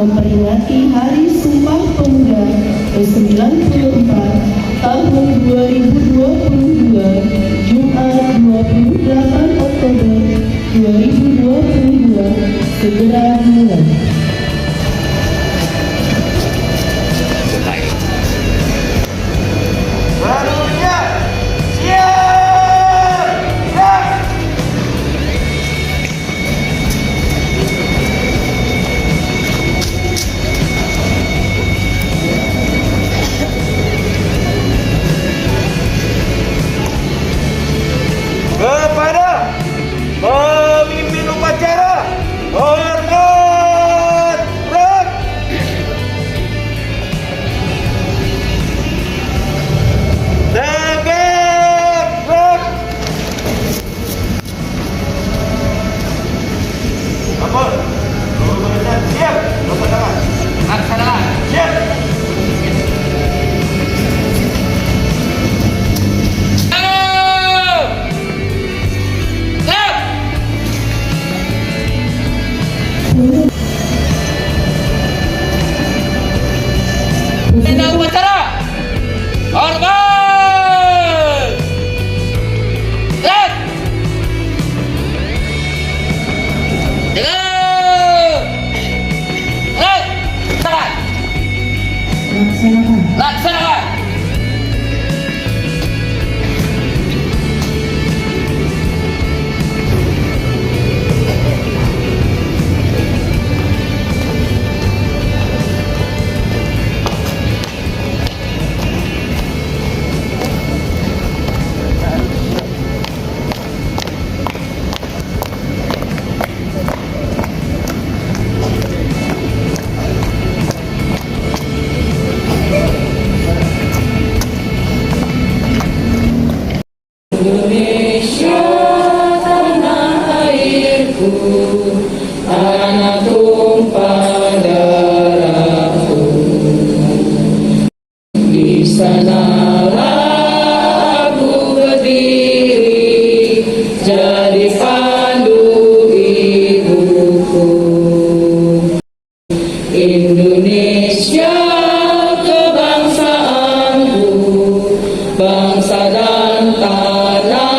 memperingati Hari Sumpah Pemuda ke-94 tahun 2022, Jumat 28 Oktober 2022, segera dimulai. Kepada pemimpin upacara, hormat rak. Tegak rak. Ampun. Siap. Laksanakan. Siap. Pembina upacara, hormat, gerak, dengar, gerak, tangan, laksanakan. Indonesia tanah airku, tanah tumpah darahku. Di sanalah aku berdiri, jadi pandu hidupku. Indonesia kebangsaanku, bangsa dan tanah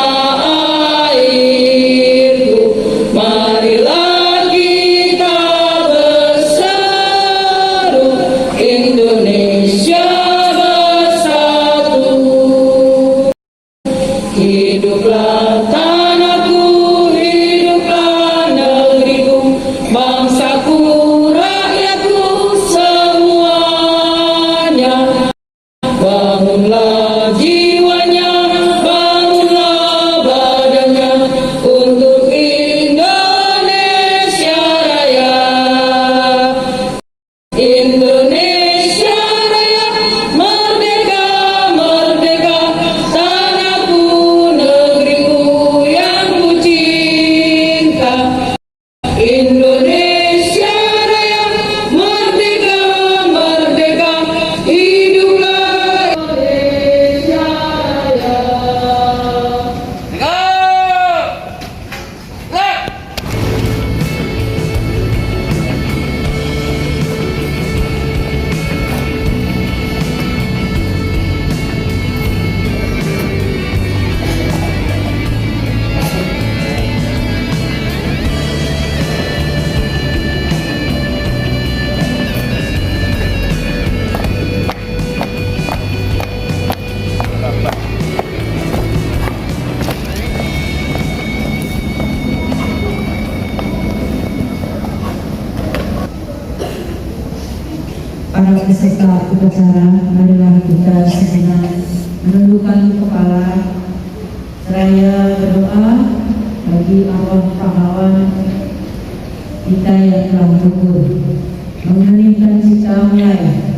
airku. Marilah kita berseru, Indonesia bersatu. Hiduplah tanahku, hiduplah negeriku, bangsaku, rakyatku semuanya. Bangunlah jiwanya, bangunlah badannya untuk Indonesia Raya. Indonesia Raya, merdeka, merdeka, tanahku, negeriku yang ku cinta. Indonesia Raya, merdeka, merdeka, hiduplah Indonesia Raya. Para peserta upacara, marilah kita sejenak menundukkan kepala seraya berdoa bagi arwah pahlawan kita yang telah gugur. Mengeningkan kita mulai.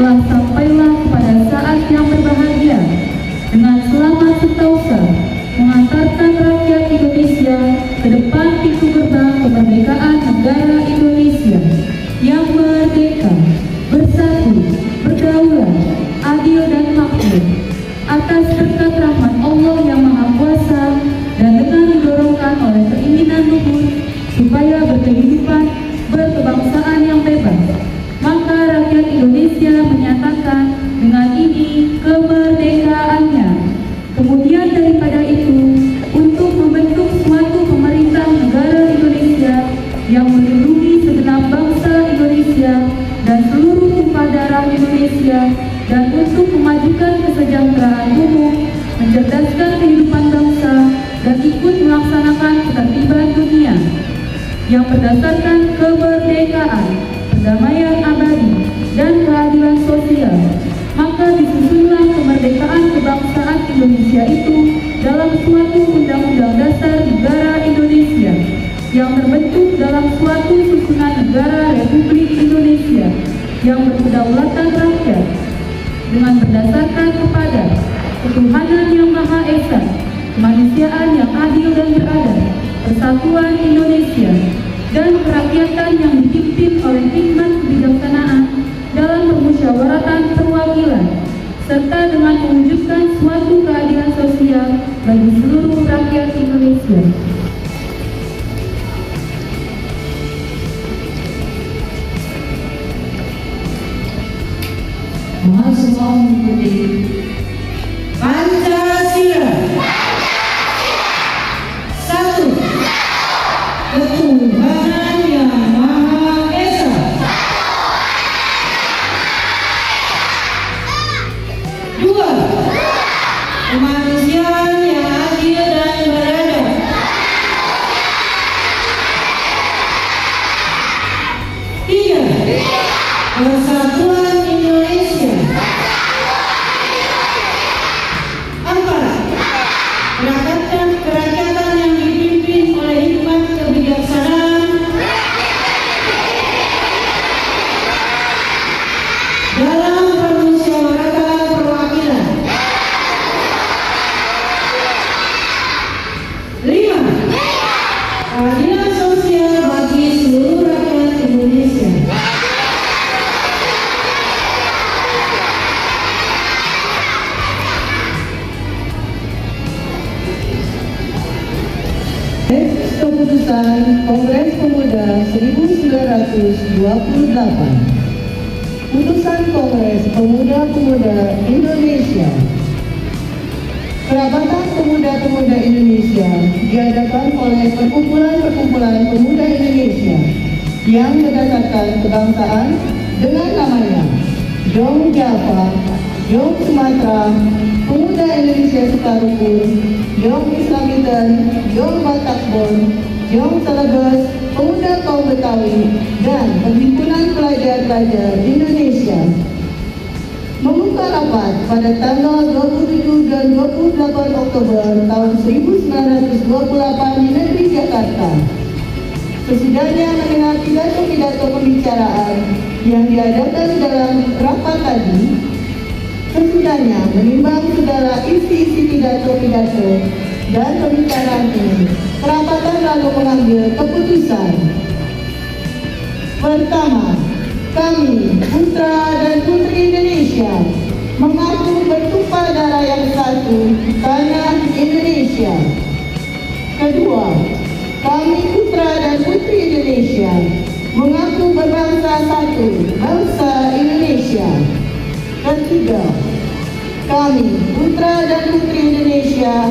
telah sampailah kepada saat yang berbahagia dengan selamat sentosa mengantarkan rakyat Indonesia ke depan pintu gerbang kemerdekaan negara Indonesia yang merdeka, bersatu, berdaulat, adil dan makmur atas berkat rahmat Allah yang Maha Kuasa dan dengan didorongkan oleh keinginan luhur supaya berkehidupan berkebangsaan yang bebas. Maka rakyat Indonesia menyatakan dengan ini kemerdekaannya. Kemudian daripada itu, untuk membentuk suatu pemerintah negara Indonesia yang melindungi segenap bangsa Indonesia dan seluruh tumpah darah Indonesia, dan untuk memajukan kesejahteraan umum, mencerdaskan kehidupan bangsa, dan ikut melaksanakan ketertiban dunia yang berdasarkan kemerdekaan, perdamaian abadi, dan keadilan sosial. Maka disusunlah kemerdekaan kebangsaan Indonesia itu dalam suatu undang-undang dasar negara Indonesia yang terbentuk dalam suatu susunan negara Republik Indonesia yang berkedaulatan rakyat dengan berdasarkan kepada ketuhanan yang Maha Esa, kemanusiaan yang adil dan beradab, persatuan Indonesia, dan kerakyatan yang dipimpin oleh hikmat kebijaksanaan dalam permusyawaratan perwakilan, serta dengan mewujudkan suatu keadilan sosial bagi seluruh rakyat Indonesia. Mohon semua mengikuti Pancasila. Satu, ketuhanan yang Maha Esa. Dua, kemanusiaan yang adil dan beradab. Tiga, persatuan Indonesia. Empat, kerakyatan yang dipimpin oleh hikmat kebijaksanaan dalam permusyawaratan perwakilan. Lima, keadilan sosial bagi seluruh rakyat Indonesia. Keputusan Kongres Pemuda 1928. Putusan Kongres Pemuda-Pemuda Indonesia. Perabatan Pemuda-Pemuda Indonesia diadakan oleh perkumpulan-perkumpulan pemuda Indonesia yang berdasarkan kebangsaan dengan namanya Yong Java, Yong Sumatera, Pemuda Indonesia Sukarupur, Yong Islamitan, Yong Batakbon, Yong Telebes, Pemuda Kaum Betawi, dan Perhimpunan Pelajar-Pelajar Indonesia. Membuka rapat pada tanggal 27 dan 28 Oktober tahun 1928 di negeri Jakarta. Sesudahnya mendengar pidato-pidato pembicaraan yang diadakan dalam rapat tadi, sesudahnya menimbang segala isi-isi pidato-pidato dan pembicaraan ini, perapatan lalu mengambil keputusan. Pertama, kami, putra dan putri Indonesia, mengaku bertumpah darah yang satu di tanah Indonesia. Kedua, kami, putra dan putri Indonesia, mengaku berbangsa satu, bangsa Indonesia. Ketiga, kami, putra dan putri Indonesia,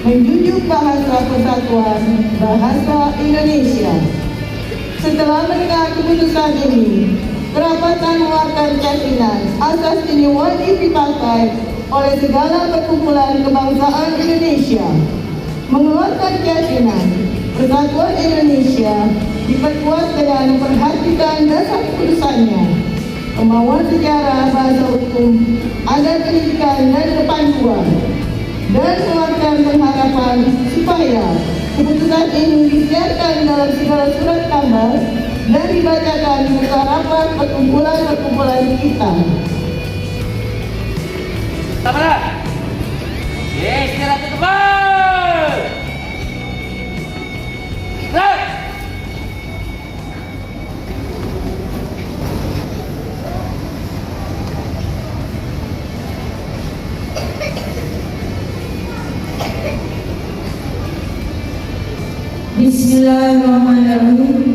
menjunjung bahasa persatuan, bahasa Indonesia. Setelah mendengar keputusan ini, perapatan mengeluarkan keyakinan asas ini wajib dipakai oleh segala perkumpulan kebangsaan Indonesia. Mengeluarkan keyakinan persatuan Indonesia diperkuat dengan memperhatikan dasar keputusannya, kemauan sejarah bahasa hukum, adat pendidikan dan kepanduan, dan mengeluarkan pengharapan supaya keputusan ini disiarkan dalam segala surat kabar dan dibacakan di muka rapat perkumpulan kita. Sama. Yes, istirahat ke depan. Gerak. Bismillahirrahmanirrahim.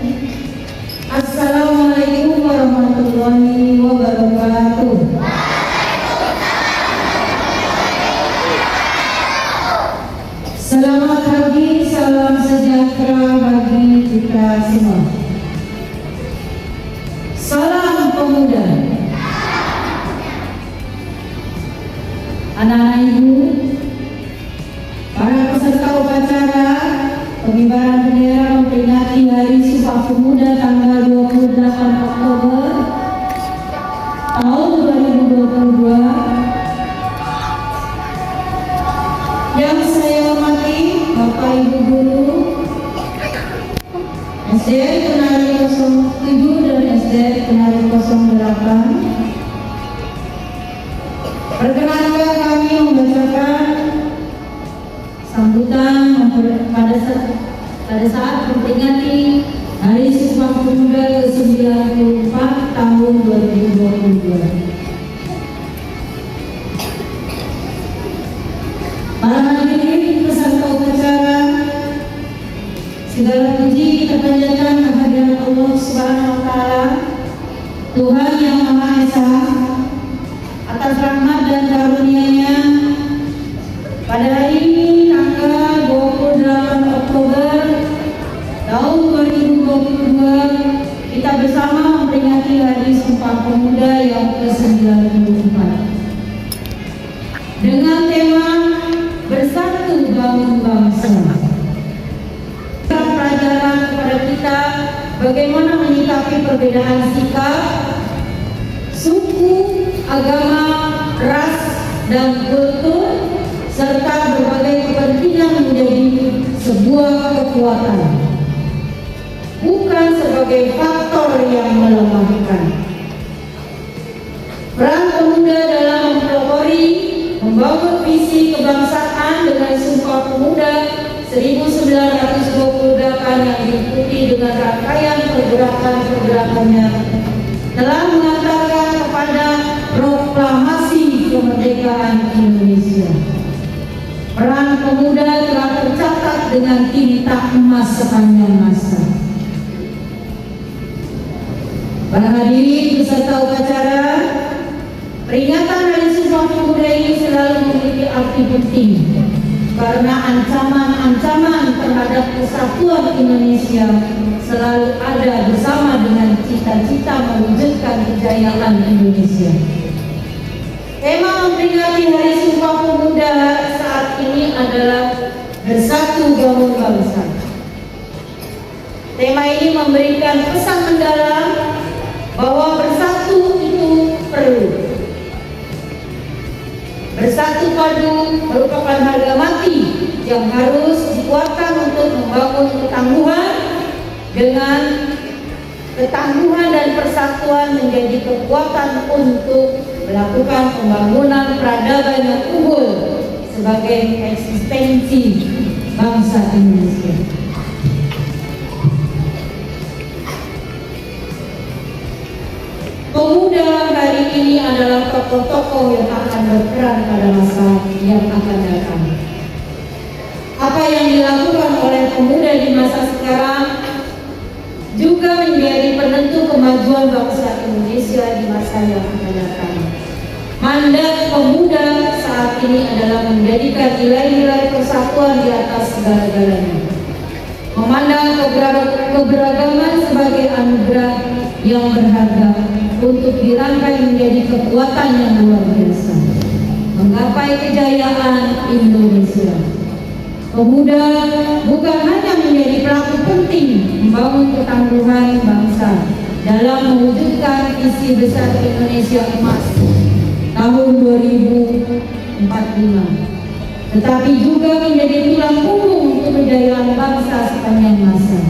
Assalamualaikum warahmatullahi wabarakatuh. Selamat pagi, salam sejahtera bagi kita semua. Salam pemuda. Anak-anak ibu, para peserta upacara pengibaran bendera memperingati Hari Sumpah Pemuda tanggal 28 Oktober tahun 2022. Yang saya hormati Bapak Ibu Guru SDN Kenari 07 dan SDN Kenari 08. Perkenankan kami membacakan sambutan pada saat memperingati Hari Sumpah Pemuda ke-94 tahun 2022. Para hadirin peserta upacara, segala puji kita panjatkan kehadiran Allah Subhanahu wa Ta'ala, Tuhan yang Maha Esa, atas rahmat dan karunia-Nya. Pada hari ini tanggal 28 Oktober tahun 2022, kita bersama memperingati Hari Sumpah Pemuda yang ke-94 dengan tema Bersatu Bangun Bangsa. Pelajaran kepada kita bagaimana menyikapi perbedaan sikap, suku, agama, ras, dan kultur, serta berbagai kepentingan menjadi sebuah kekuatan, bukan sebagai faktor yang melemahkan. Peran pemuda dalam mempelopori membangun visi kebangsaan dengan Sumpah Pemuda 1928 yang diikuti dengan rangkaian pergerakan-pergerakannya telah mengantarkan kepada proklamasi kemerdekaan Indonesia. Peran pemuda telah tercatat dengan tinta emas sepanjang masa. Para hadirin beserta upacara, peringatan Hari Sumpah Pemuda ini selalu memiliki arti penting karena ancaman-ancaman terhadap kesatuan Indonesia selalu ada bersama dengan cita-cita mewujudkan kejayaan Indonesia. Tema memperingati Hari Sumpah Pemuda saat ini adalah Bersatu Bangun Bangsa. Tema ini memberikan pesan mendalam bahwa bersatu itu perlu. Bersatu padu merupakan harga mati yang harus dikuatkan untuk membangun ketangguhan. Dengan ketangguhan dan persatuan menjadi kekuatan untuk melakukan pembangunan peradaban yang unggul sebagai eksistensi bangsa Indonesia. Pemuda hari ini adalah tokoh-tokoh yang akan berperan pada masa yang akan datang. Apa yang dilakukan oleh pemuda di masa sekarang juga menjadi penentu kemajuan bangsa Indonesia di masa yang akan datang. Mandat pemuda saat ini adalah menjadikan nilai-nilai persatuan di atas segala-galanya, memandang keberagaman sebagai anugerah yang berharga untuk dirangkai menjadi kekuatan yang luar biasa, menggapai kejayaan Indonesia. Pemuda bukan hanya menjadi pelaku penting membangun ketangguhan bangsa dalam mewujudkan visi besar Indonesia Emas tahun 2045, tetapi juga menjadi tulang punggung untuk kejayaan bangsa sepanjang masa.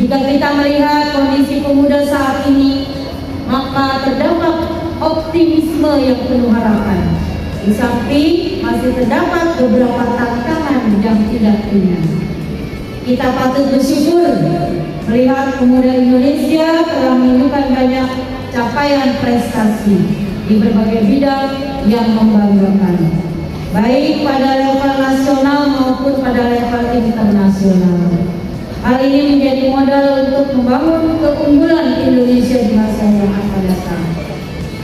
Jika kita melihat kondisi pemuda saat ini, maka terdapat optimisme yang penuh harapan. Di samping masih terdapat beberapa tantangan yang tidak ringan. Kita patut bersyukur melihat pemuda Indonesia telah menunjukkan banyak capaian prestasi di berbagai bidang yang membanggakan, baik pada level nasional maupun pada level internasional. Hal ini menjadi modal untuk membangun keunggulan Indonesia di masa yang akan datang.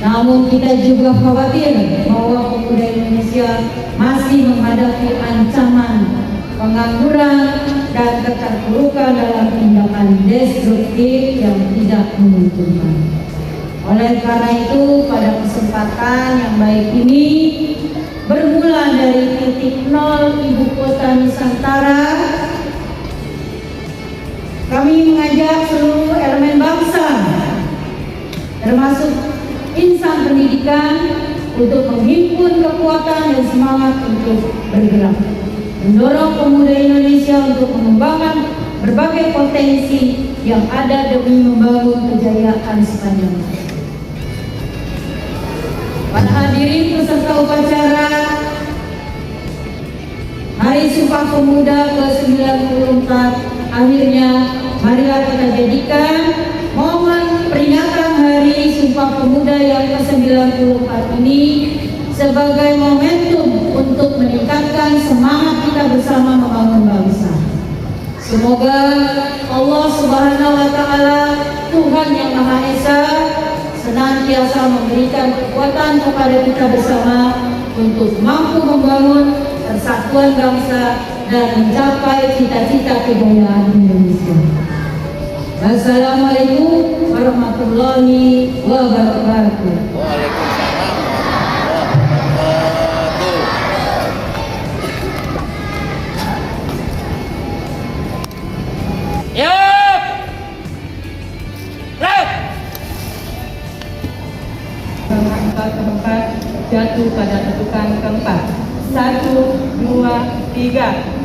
Namun kita juga khawatir bahwa pemuda Indonesia masih menghadapi ancaman pengangguran dan keterpurukan dalam tindakan destruktif yang tidak menguntungkan. Oleh karena itu, pada kesempatan yang baik ini, bermula dari titik nol Ibu Kota Nusantara, kami mengajak seluruh elemen bangsa, termasuk insan pendidikan, untuk menghimpun kekuatan dan semangat untuk bergerak, mendorong pemuda Indonesia untuk mengembangkan berbagai potensi yang ada demi membangun kejayaan sepanjang masa. Para hadirin peserta upacara Hari Sumpah Pemuda ke-94, akhirnya marilah kita jadikan momen peringatan Hari Sumpah Pemuda yang ke-94 ini sebagai momentum untuk meningkatkan semangat kita bersama membangun bangsa. Semoga Allah Subhanahu wa Ta'ala, Tuhan yang Maha Esa, senantiasa memberikan kekuatan kepada kita bersama untuk mampu membangun persatuan bangsa dan mencapai cita-cita kejayaan Indonesia. Wassalamualaikum warahmatullahi wabarakatuh. Yap! Rep! Keempat jatuh pada ketukan keempat. 1, 2, 3.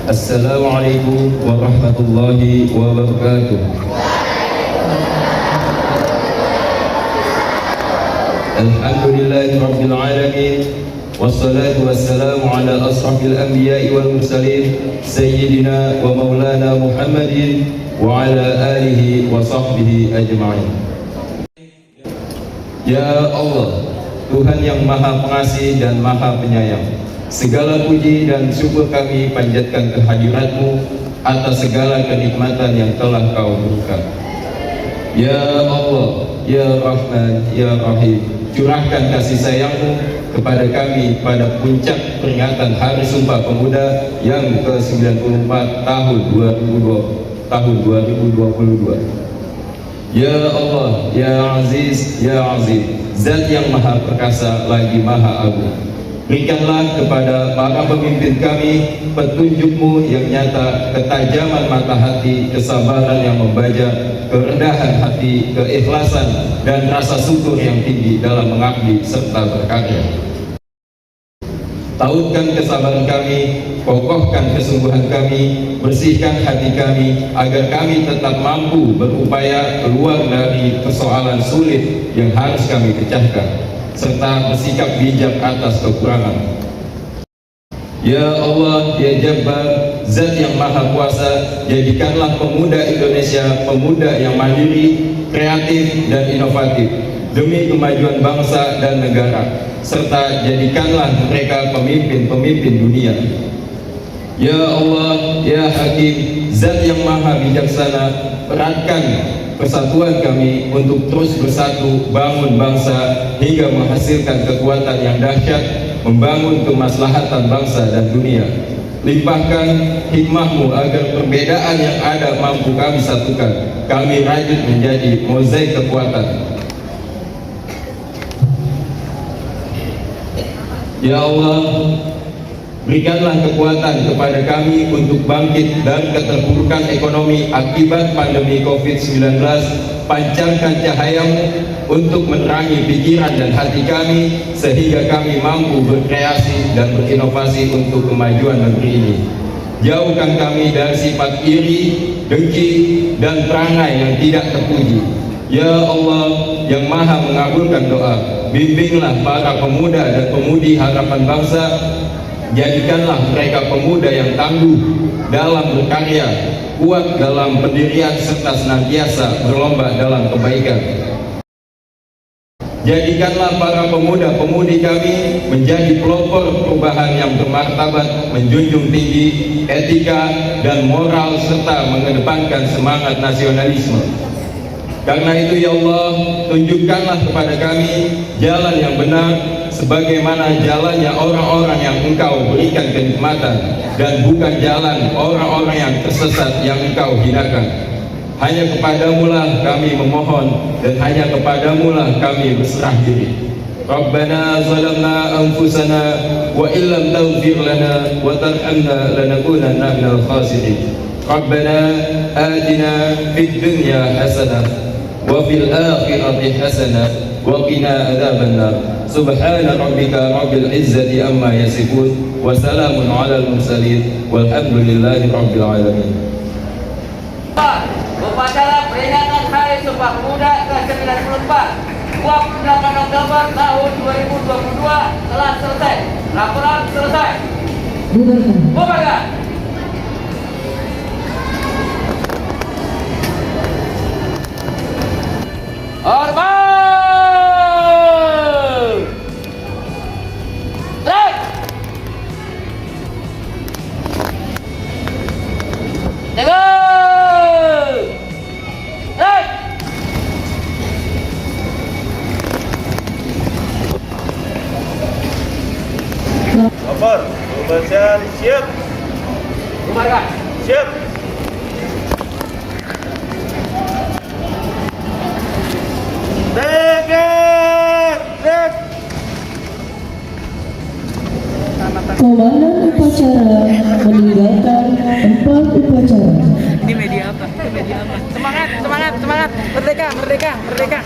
Assalamualaikum warahmatullahi wabarakatuh. Alhamdulillahi rabbil alamin, wassalatu wassalamu ala asrafil anbiya'i wal mursalin, sayyidina wa maulana Muhammadin wa ala alihi wa sahbihi ajma'in. Ya Allah, Tuhan yang Maha Pengasih dan Maha Penyayang, segala puji dan syukur kami panjatkan kehadirat-Mu atas segala kenikmatan yang telah Kau berikan. Ya Allah, Ya Rahman, Ya Rahim, curahkan kasih sayang-Mu kepada kami pada puncak peringatan Hari Sumpah Pemuda yang ke-94 tahun 2022. Ya Allah, Ya Aziz, Ya Azim, Zat yang Maha Perkasa lagi Maha Agung, berikanlah kepada para pemimpin kami petunjuk-Mu yang nyata, ketajaman mata hati, kesabaran yang membaja, kerendahan hati, keikhlasan, dan rasa syukur yang tinggi dalam mengabdi serta berkarya. Tautkan kesabaran kami, kokohkan kesungguhan kami, bersihkan hati kami, agar kami tetap mampu berupaya keluar dari persoalan sulit yang harus kami pecahkan, serta bersikap bijak atas kekurangan. Ya Allah, Ya Jabbar, Zat yang Maha Kuasa, jadikanlah pemuda Indonesia pemuda yang mandiri, kreatif, dan inovatif demi kemajuan bangsa dan negara, serta jadikanlah mereka pemimpin-pemimpin dunia. Ya Allah, Ya Hakim, Zat yang Maha Bijaksana, eratkan persatuan kami untuk terus bersatu bangun bangsa hingga menghasilkan kekuatan yang dahsyat membangun kemaslahatan bangsa dan dunia. Limpahkan hikmah-Mu agar perbedaan yang ada mampu kami satukan, kami rajut menjadi mozaik kekuatan. Ya Allah, berikanlah kekuatan kepada kami untuk bangkit dari keterpurukan ekonomi akibat pandemi COVID-19. Pancarkan cahaya-Mu untuk menerangi pikiran dan hati kami, sehingga kami mampu berkreasi dan berinovasi untuk kemajuan negeri ini. Jauhkan kami dari sifat iri, dengki, dan perangai yang tidak terpuji. Ya Allah yang Maha mengabulkan doa, bimbinglah para pemuda dan pemudi harapan bangsa. Jadikanlah mereka pemuda yang tangguh dalam berkarya, kuat dalam pendirian, serta senantiasa berlomba dalam kebaikan. Jadikanlah para pemuda-pemudi kami menjadi pelopor perubahan yang bermartabat, menjunjung tinggi etika dan moral, serta mengedepankan semangat nasionalisme. Karena itu ya Allah, tunjukkanlah kepada kami jalan yang benar, sebagaimana jalannya orang-orang yang Engkau berikan kenikmatan, dan bukan jalan orang-orang yang tersesat yang Engkau hinakan. Hanya kepadamu lah kami memohon, dan hanya kepadamu lah kami berserah diri. Rabbana zalamna anfusana wa illam taghfir lana wa tarhamna lanakunanna minal khasirin. Rabbana atina fid dunya hasanah wa fil akhirati hasanah wa qina adzabannar. Subhana rabbika rabbil izzati amma yasifun wa salamun alal mursalin walhamdulillahi rabbil alamin. Upacara peringatan Hari Sumpah Pemuda ke-94 28 Oktober tahun 2022 telah selesai. Laporan selesai. Bubarkan. Hormat. Strike. Tengok. Strike. Lapor, pembahasan siap. Bubarkan. Siap. Komandan upacara meninggalkan tempat upacara. Ini media apa? Semangat, semangat, semangat. Merdeka, merdeka, merdeka.